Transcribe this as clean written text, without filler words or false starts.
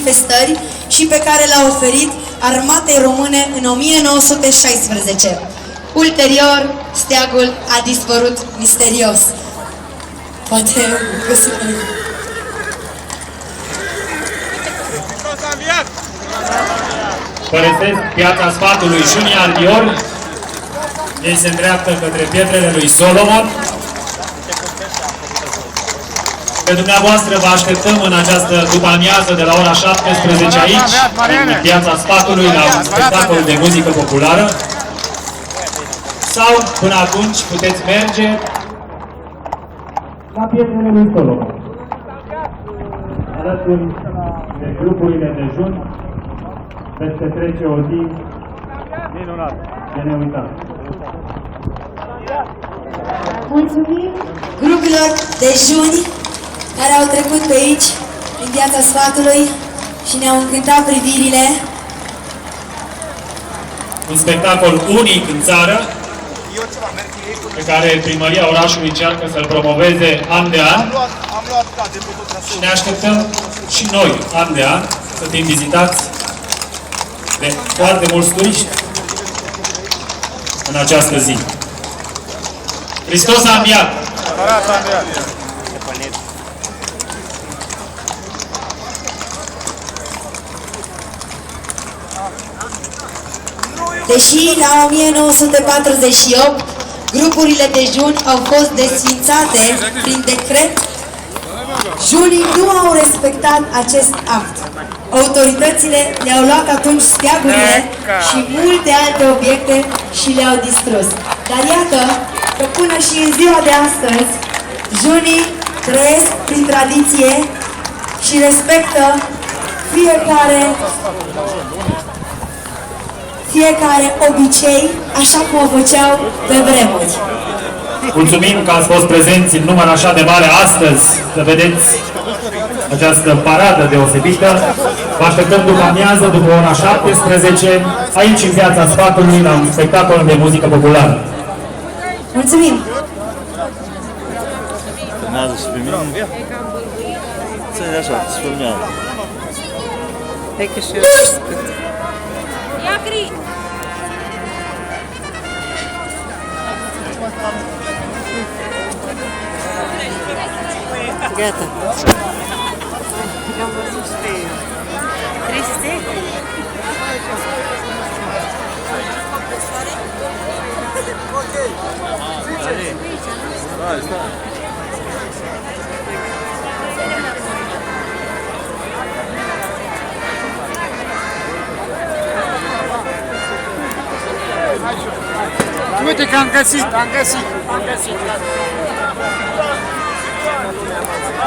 manifestări și pe care l-a oferit Armatei Române în 1916. Ulterior, steagul a dispărut misterios. Poate părăsesc Piața Sfatului Junii Ardiol. Ei se îndreaptă către pietrele lui Solomon. Pe dumneavoastră vă așteptăm în această după-amiază de la ora 17 aici, în Piața Sfatului, la un spectacol de muzică populară. Sau, până atunci, puteți merge la pietrele lui Solomon, alături de grupurile dejun, veți trece o zi de neuitat. mulțumim grupurilor dejuni care au trecut pe aici, în Piața Sfatului, și ne-au încântat privirile. Un spectacol unic în țară, pe care primăria orașului încearcă să-l promoveze an de an. Și ne așteptăm și noi, an de an, să fim vizitați de foarte mulți turiști în această zi. Hristos a înviat! Deși la 1948 grupurile dejuni au fost desfințate prin decret, junii nu au respectat acest act. Autoritățile le-au luat atunci steagurile și multe alte obiecte și le-au distrus. Dar iată că până și în ziua de astăzi, junii trăiesc prin tradiție și respectă fiecare obicei, așa cum o făceau pe vremuri. Mulțumim că ați fost prezenți în număr așa de mare astăzi, să vedeți această paradă deosebită. Vă așteptăm după amiază, după ora 17, aici în Piața Sfatului, la un spectacol de muzică populară. Mulțumim! Filmează și pe mine? Ține așa, se filmează. Hai că și eu scât. Ia gri! Gata. Am văzut și pe el. Triste? Uite că am găsit.